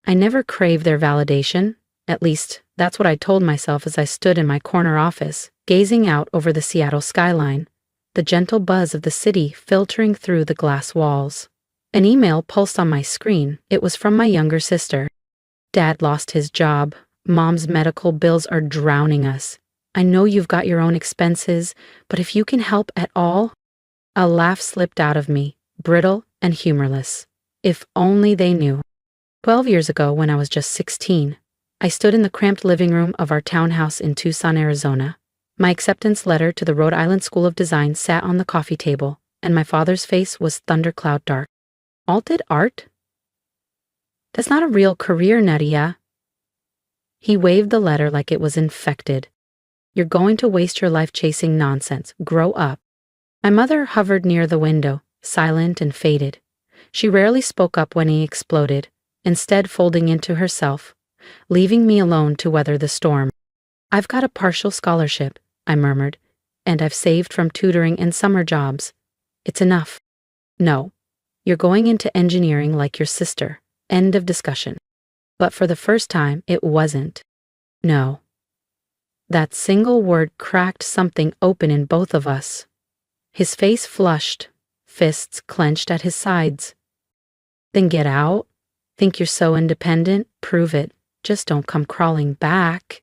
I never craved their validation. At least, that's what I told myself as I stood in my corner office, gazing out over the Seattle skyline, the gentle buzz of the city filtering through the glass walls. An email pulsed on my screen. It was from my younger sister. Dad lost his job. Mom's medical bills are drowning us. I know you've got your own expenses, but if you can help at all. A laugh slipped out of me, brittle and humorless. If only they knew. 12 years ago, when I was just 16, I stood in the cramped living room of our townhouse in Tucson, Arizona. My acceptance letter to the Rhode Island School of Design sat on the coffee table, and my father's face was thundercloud dark. Alted art? That's not a real career, Nadia. He waved the letter like it was infected. You're going to waste your life chasing nonsense. Grow up. My mother hovered near the window, silent and faded. She rarely spoke up when he exploded, instead folding into herself, leaving me alone to weather the storm. I've got a partial scholarship, I murmured, and I've saved from tutoring and summer jobs. It's enough. No. You're going into engineering like your sister. End of discussion. But for the first time, it wasn't. No. That single word cracked something open in both of us. His face flushed, fists clenched at his sides. Then get out? Think you're so independent? Prove it. Just don't come crawling back.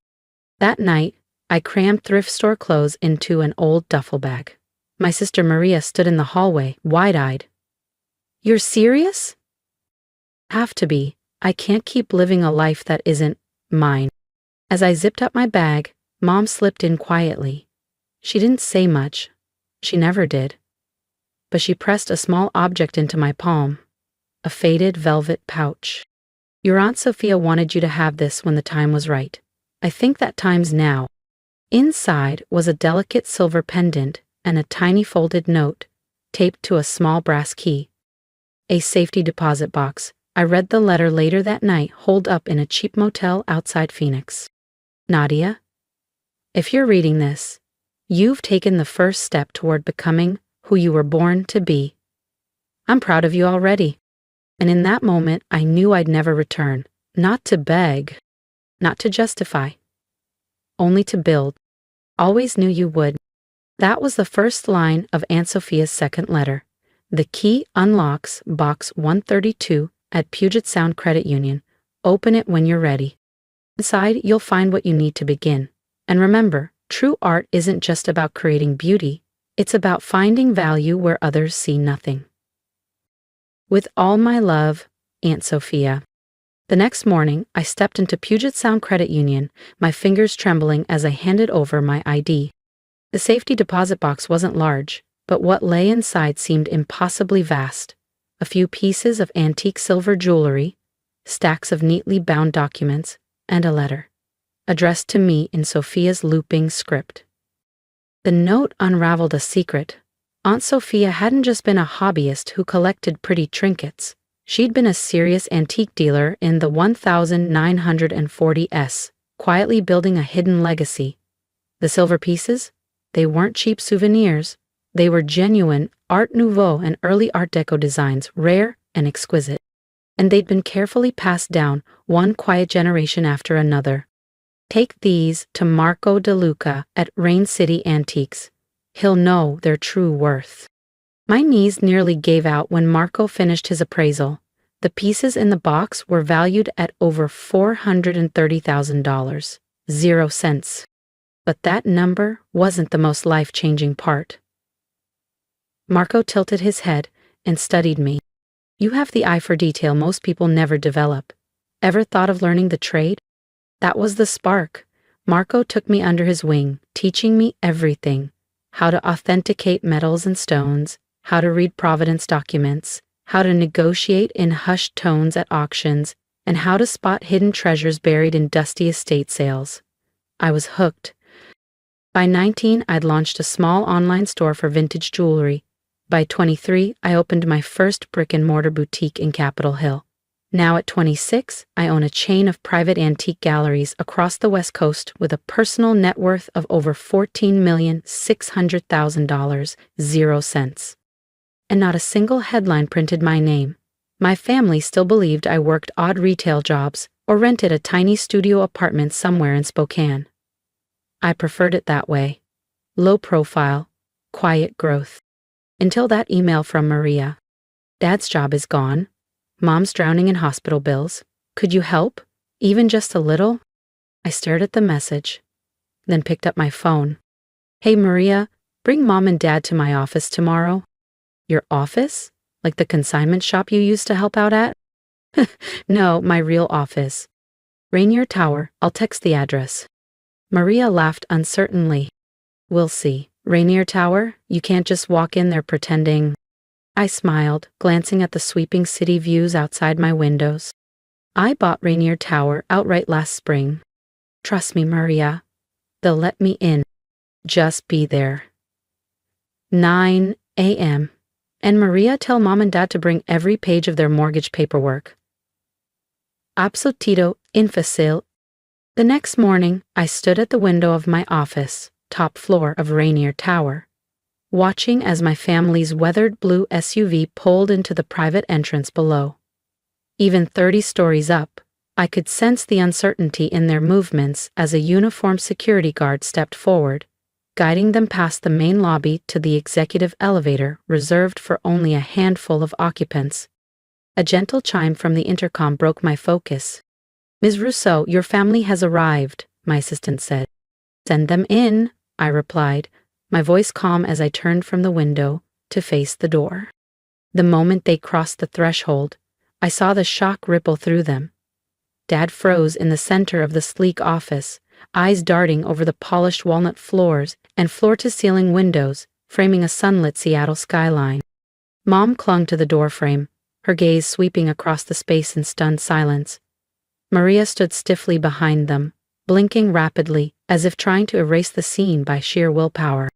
That night, I crammed thrift store clothes into an old duffel bag. My sister Maria stood in the hallway, wide-eyed. You're serious? Have to be. I can't keep living a life that isn't mine. As I zipped up my bag, Mom slipped in quietly. She didn't say much. She never did. But she pressed a small object into my palm. A faded velvet pouch. Your Aunt Sophia wanted you to have this when the time was right. I think that time's now. Inside was a delicate silver pendant and a tiny folded note, taped to a small brass key. A safety deposit box. I read the letter later that night, holed up in a cheap motel outside Phoenix. Nadia, if you're reading this, you've taken the first step toward becoming who you were born to be. I'm proud of you already. And in that moment, I knew I'd never return. Not to beg. Not to justify. Only to build. Always knew you would. That was the first line of Aunt Sophia's second letter. The key unlocks box 132 at Puget Sound Credit Union. Open it when you're ready. Inside, you'll find what you need to begin. And remember, true art isn't just about creating beauty. It's about finding value where others see nothing. With all my love, Aunt Sophia. The next morning, I stepped into Puget Sound Credit Union, my fingers trembling as I handed over my ID. The safety deposit box wasn't large, but what lay inside seemed impossibly vast. A few pieces of antique silver jewelry, stacks of neatly bound documents, and a letter, addressed to me in Sophia's looping script. The note unraveled a secret. Aunt Sophia hadn't just been a hobbyist who collected pretty trinkets. She'd been a serious antique dealer in the 1940s, quietly building a hidden legacy. The silver pieces? They weren't cheap souvenirs. They were genuine Art Nouveau and early Art Deco designs, rare and exquisite. And they'd been carefully passed down, one quiet generation after another. Take these to Marco DeLuca at Rain City Antiques. He'll know their true worth. My knees nearly gave out when Marco finished his appraisal. The pieces in the box were valued at over $430,000. 0 cents. But that number wasn't the most life-changing part. Marco tilted his head and studied me. You have the eye for detail most people never develop. Ever thought of learning the trade? That was the spark. Marco took me under his wing, teaching me everything. How to authenticate metals and stones, how to read provenance documents, how to negotiate in hushed tones at auctions, and how to spot hidden treasures buried in dusty estate sales. I was hooked. By 19, I'd launched a small online store for vintage jewelry. By 23, I opened my first brick-and-mortar boutique in Capitol Hill. Now at 26, I own a chain of private antique galleries across the West Coast with a personal net worth of over $14,600,000, 0 cents. And not a single headline printed my name. My family still believed I worked odd retail jobs or rented a tiny studio apartment somewhere in Spokane. I preferred it that way. Low profile, quiet growth. Until that email from Maria. Dad's job is gone. Mom's drowning in hospital bills. Could you help? Even just a little? I stared at the message, then picked up my phone. Hey Maria, bring Mom and Dad to my office tomorrow. Your office? Like the consignment shop you used to help out at? No, my real office. Rainier Tower, I'll text the address. Maria laughed uncertainly. We'll see. Rainier Tower? You can't just walk in there pretending. I smiled, glancing at the sweeping city views outside my windows. I bought Rainier Tower outright last spring. Trust me, Maria. They'll let me in. Just be there. 9 a.m. And Maria, tell Mom and Dad to bring every page of their mortgage paperwork. Absolutito infacile. The next morning, I stood at the window of my office, top floor of Rainier Tower, watching as my family's weathered blue SUV pulled into the private entrance below. Even 30 stories up, I could sense the uncertainty in their movements as a uniformed security guard stepped forward, guiding them past the main lobby to the executive elevator reserved for only a handful of occupants. A gentle chime from the intercom broke my focus. Ms. Rousseau, your family has arrived, my assistant said. Send them in, I replied, my voice calm as I turned from the window to face the door. The moment they crossed the threshold, I saw the shock ripple through them. Dad froze in the center of the sleek office, eyes darting over the polished walnut floors and floor-to-ceiling windows, framing a sunlit Seattle skyline. Mom clung to the doorframe, her gaze sweeping across the space in stunned silence. Maria stood stiffly behind them, blinking rapidly, as if trying to erase the scene by sheer willpower.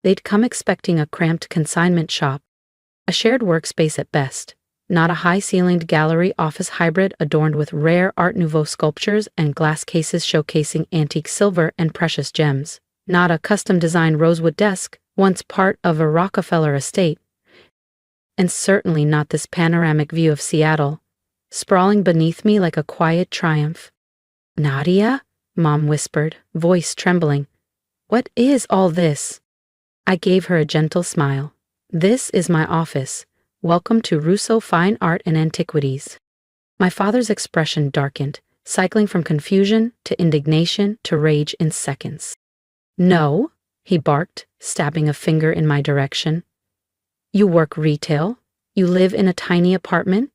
They'd come expecting a cramped consignment shop, a shared workspace at best, not a high-ceilinged gallery office hybrid adorned with rare Art Nouveau sculptures and glass cases showcasing antique silver and precious gems, not a custom-designed rosewood desk, once part of a Rockefeller estate, and certainly not this panoramic view of Seattle, sprawling beneath me like a quiet triumph. Nadia? Mom whispered, voice trembling. What is all this? I gave her a gentle smile. This is my office. Welcome to Rousseau Fine Art and Antiquities. My father's expression darkened, cycling from confusion to indignation to rage in seconds. No, he barked, stabbing a finger in my direction. You work retail? You live in a tiny apartment?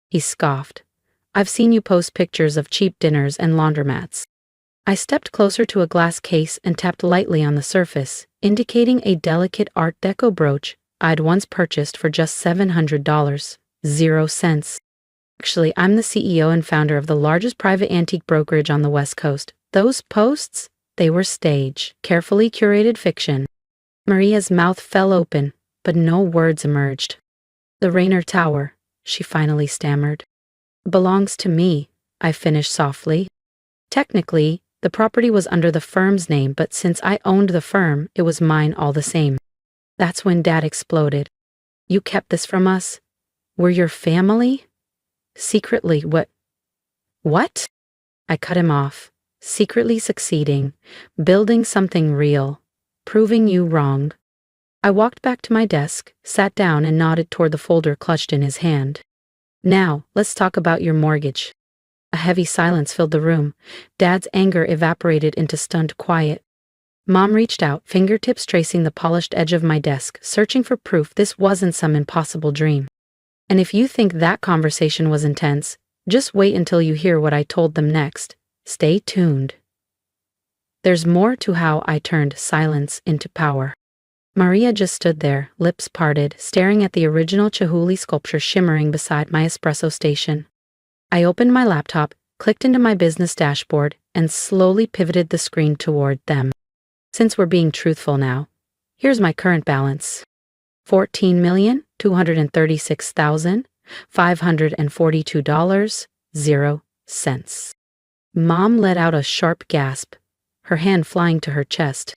He scoffed. I've seen you post pictures of cheap dinners and laundromats. I stepped closer to a glass case and tapped lightly on the surface, indicating a delicate Art Deco brooch I'd once purchased for just $700, 0 cents. Actually, I'm the CEO and founder of the largest private antique brokerage on the West Coast. Those posts? They were stage, carefully curated fiction. Maria's mouth fell open, but no words emerged. The Rainier Tower, she finally stammered. Belongs to me, I finished softly. Technically, the property was under the firm's name, but since I owned the firm, it was mine all the same. That's when Dad exploded. You kept this from us? We're your family? Secretly, What? I cut him off. Secretly succeeding, building something real, proving you wrong. I walked back to my desk, sat down and nodded toward the folder clutched in his hand. Now, let's talk about your mortgage. A heavy silence filled the room. Dad's anger evaporated into stunned quiet. Mom reached out, fingertips tracing the polished edge of my desk, searching for proof this wasn't some impossible dream. And if you think that conversation was intense, just wait until you hear what I told them next. Stay tuned. There's more to how I turned silence into power. Maria just stood there, lips parted, staring at the original Chihuly sculpture shimmering beside my espresso station. I opened my laptop, clicked into my business dashboard, and slowly pivoted the screen toward them. Since we're being truthful now, here's my current balance. $14,236,542, 0 cents. Mom let out a sharp gasp, her hand flying to her chest.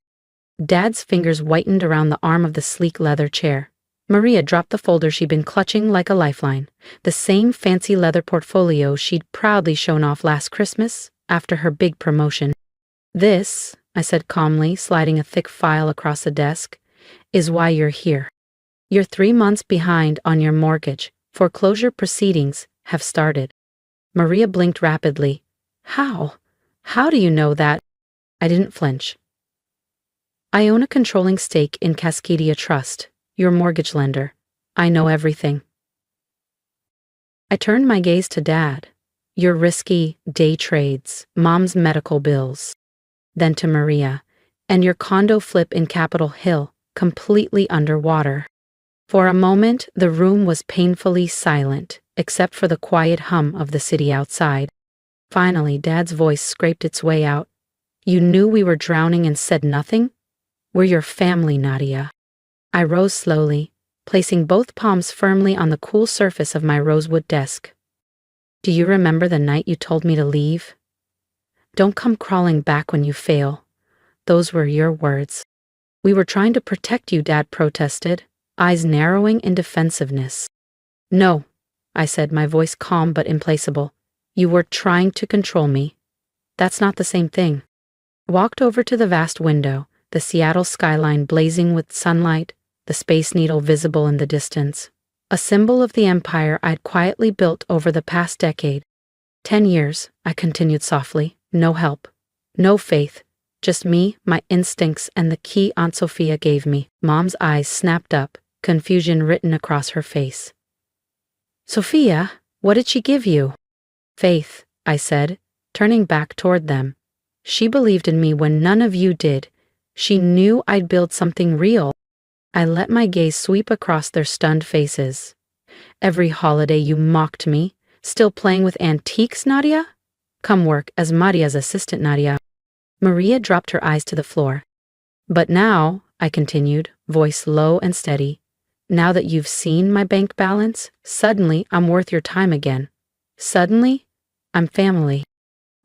Dad's fingers whitened around the arm of the sleek leather chair, Maria dropped the folder she'd been clutching like a lifeline, the same fancy leather portfolio she'd proudly shown off last Christmas after her big promotion. "This," I said calmly, sliding a thick file across the desk, "is why you're here. You're 3 months behind on your mortgage. Foreclosure proceedings have started." Maria blinked rapidly. "How? How do you know that?" I didn't flinch. "I own a controlling stake in Cascadia Trust, your mortgage lender. I know everything." I turned my gaze to Dad. "Your risky day trades, Mom's medical bills." Then to Maria. "And your condo flip in Capitol Hill, completely underwater." For a moment, the room was painfully silent, except for the quiet hum of the city outside. Finally, Dad's voice scraped its way out. "You knew we were drowning and said nothing? We're your family, Nadia." I rose slowly, placing both palms firmly on the cool surface of my rosewood desk. "Do you remember the night you told me to leave? Don't come crawling back when you fail." Those were your words. "We were trying to protect you," Dad protested, eyes narrowing in defensiveness. "No," I said, my voice calm but implacable. "You were trying to control me. That's not the same thing." I walked over to the vast window, the Seattle skyline blazing with sunlight, the Space Needle visible in the distance, a symbol of the empire I'd quietly built over the past decade. 10 years, I continued softly, no help, no faith, just me, my instincts, and the key Aunt Sophia gave me. Mom's eyes snapped up, confusion written across her face. "Sophia, what did she give you?" "Faith," I said, turning back toward them. "She believed in me when none of you did. She knew I'd build something real." I let my gaze sweep across their stunned faces. "Every holiday you mocked me. Still playing with antiques, Nadia? Come work as Maria's assistant, Nadia." Maria dropped her eyes to the floor. "But now," I continued, voice low and steady, "now that you've seen my bank balance, suddenly I'm worth your time again. Suddenly, I'm family."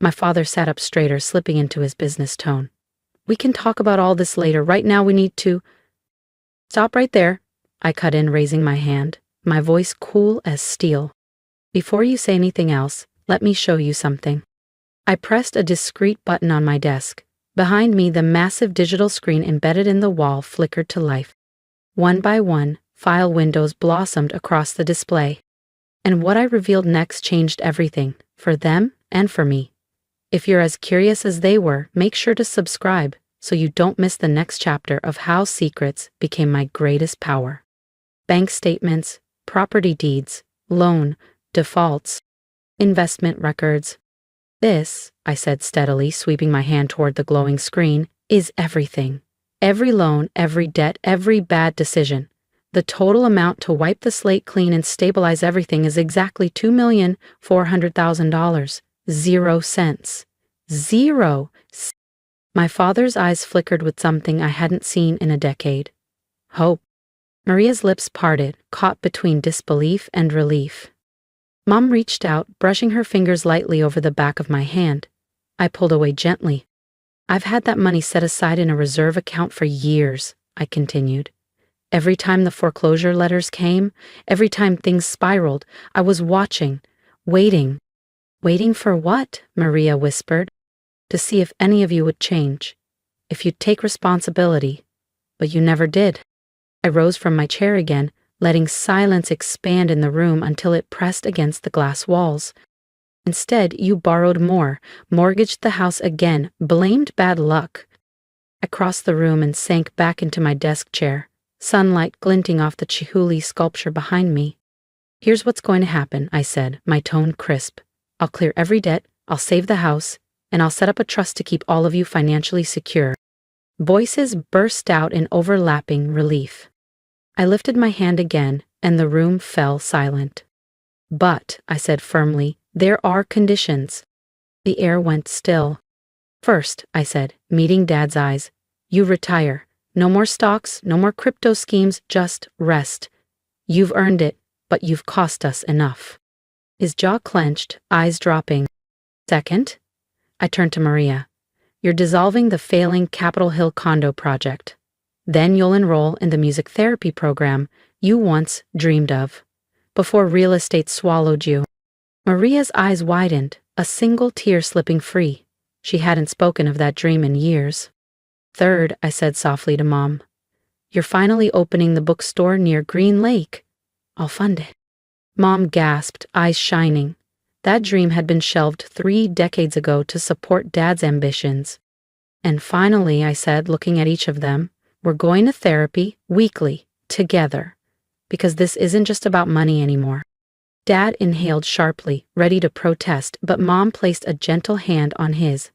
My father sat up straighter, slipping into his business tone. "We can talk about all this later. Right now we need to—" "Stop right there," I cut in, raising my hand, my voice cool as steel. "Before you say anything else, let me show you something." I pressed a discreet button on my desk. Behind me, the massive digital screen embedded in the wall flickered to life. One by one, file windows blossomed across the display. And what I revealed next changed everything, for them and for me. If you're as curious as they were, make sure to subscribe so you don't miss the next chapter of how secrets became my greatest power. Bank statements, property deeds, loan, defaults, investment records. "This," I said steadily, sweeping my hand toward the glowing screen, "is everything. Every loan, every debt, every bad decision. The total amount to wipe the slate clean and stabilize everything is exactly $2,400,000. 0 cents. 0 cents. My father's eyes flickered with something I hadn't seen in a decade. Hope. Maria's lips parted, caught between disbelief and relief. Mom reached out, brushing her fingers lightly over the back of my hand. I pulled away gently. "I've had that money set aside in a reserve account for years," I continued. "Every time the foreclosure letters came, every time things spiraled, I was watching, waiting." "Waiting for what?" Maria whispered. "To see if any of you would change, if you'd take responsibility, but you never did." I rose from my chair again, letting silence expand in the room until it pressed against the glass walls. "Instead, you borrowed more, mortgaged the house again, blamed bad luck." I crossed the room and sank back into my desk chair, sunlight glinting off the Chihuly sculpture behind me. "Here's what's going to happen," I said, my tone crisp. "I'll clear every debt, I'll save the house, and I'll set up a trust to keep all of you financially secure." Voices burst out in overlapping relief. I lifted my hand again, and the room fell silent. "But," I said firmly, "there are conditions." The air went still. "First," I said, meeting Dad's eyes, "you retire. No more stocks, no more crypto schemes, just rest. You've earned it, but you've cost us enough." His jaw clenched, eyes dropping. "Second," I turned to Maria, "you're dissolving the failing Capitol Hill condo project. Then you'll enroll in the music therapy program, you once dreamed of, before real estate swallowed you. Maria's eyes widened, a single tear slipping free. She hadn't spoken of that dream in years. Third, I said softly to Mom, you're finally opening the bookstore near Green Lake. I'll fund it. Mom gasped, eyes shining. That dream had been shelved 3 decades ago to support Dad's ambitions. And finally, I said, looking at each of them, we're going to therapy weekly, together, because this isn't just about money anymore. Dad inhaled sharply, ready to protest, but Mom placed a gentle hand on his.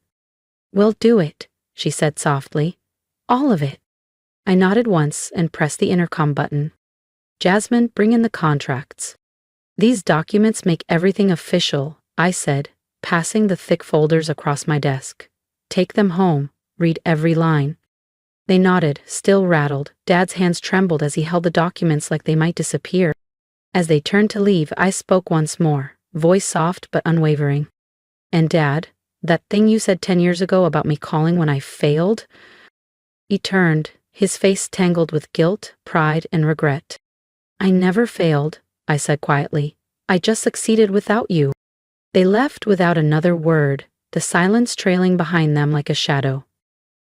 We'll do it, she said softly. All of it. I nodded once and pressed the intercom button. Jasmine, bring in the contracts. These documents make everything official, I said, passing the thick folders across my desk. Take them home, read every line. They nodded, still rattled. Dad's hands trembled as he held the documents like they might disappear. As they turned to leave, I spoke once more, voice soft but unwavering. And Dad, that thing you said 10 years ago about me calling when I failed? He turned, his face tangled with guilt, pride, and regret. I never failed, I said quietly. I just succeeded without you. They left without another word, the silence trailing behind them like a shadow.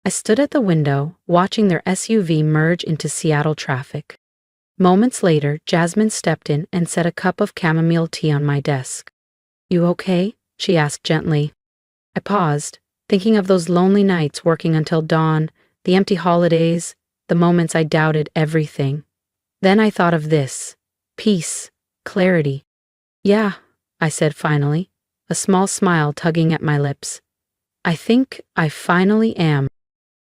I stood at the window, watching their SUV merge into Seattle traffic. Moments later, Jasmine stepped in and set a cup of chamomile tea on my desk. You okay? She asked gently. I paused, thinking of those lonely nights working until dawn, the empty holidays, the moments I doubted everything. Then I thought of this. Peace. Clarity. Yeah, I said finally, a small smile tugging at my lips. I think I finally am.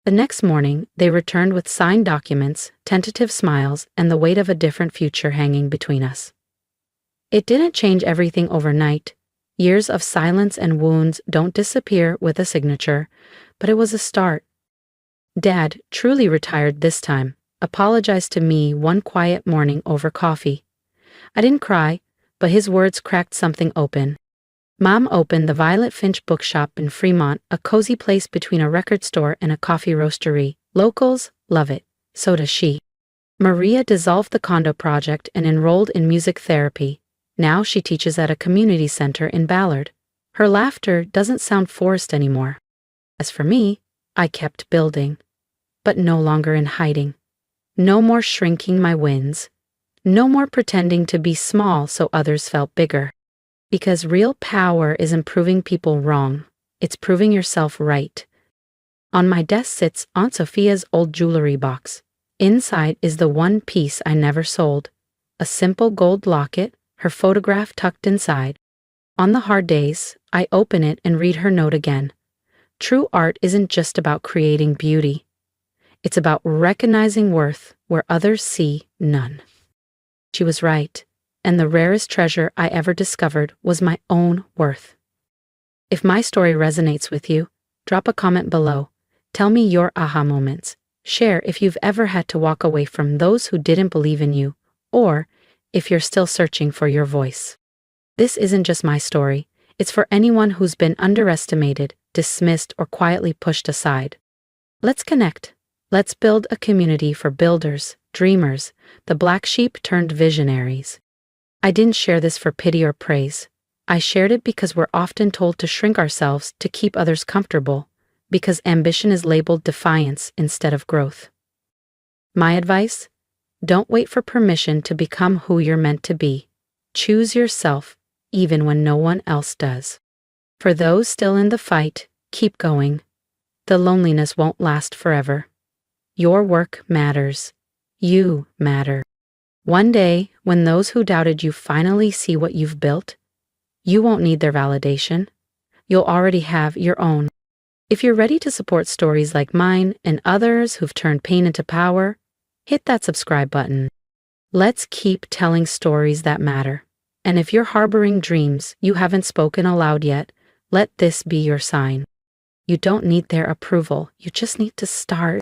The next morning, they returned with signed documents, tentative smiles, and the weight of a different future hanging between us. It didn't change everything overnight. Years of silence and wounds don't disappear with a signature, but it was a start. Dad, truly retired this time, apologized to me one quiet morning over coffee. I didn't cry, but his words cracked something open. Mom opened the Violet Finch bookshop in Fremont, a cozy place between a record store and a coffee roastery. Locals love it, so does she. Maria dissolved the condo project and enrolled in music therapy. Now she teaches at a community center in Ballard. Her laughter doesn't sound forced anymore. As for me, I kept building, but no longer in hiding. No more shrinking my wins. No more pretending to be small so others felt bigger. Because real power isn't proving people wrong, it's proving yourself right. On my desk sits Aunt Sophia's old jewelry box. Inside is the one piece I never sold. A simple gold locket, her photograph tucked inside. On the hard days, I open it and read her note again. True art isn't just about creating beauty. It's about recognizing worth where others see none. She was right. And the rarest treasure I ever discovered was my own worth. If my story resonates with you, drop a comment below. Tell me your aha moments. Share if you've ever had to walk away from those who didn't believe in you, or if you're still searching for your voice. This isn't just my story. It's for anyone who's been underestimated, dismissed, or quietly pushed aside. Let's connect. Let's build a community for builders, dreamers, the black sheep turned visionaries. I didn't share this for pity or praise. I shared it because we're often told to shrink ourselves to keep others comfortable, because ambition is labeled defiance instead of growth. My advice? Don't wait for permission to become who you're meant to be. Choose yourself, even when no one else does. For those still in the fight, keep going. The loneliness won't last forever. Your work matters. You matter. One day, when those who doubted you finally see what you've built, you won't need their validation. You'll already have your own. If you're ready to support stories like mine and others who've turned pain into power, hit that subscribe button. Let's keep telling stories that matter. And if you're harboring dreams you haven't spoken aloud yet, let this be your sign. You don't need their approval. You just need to start.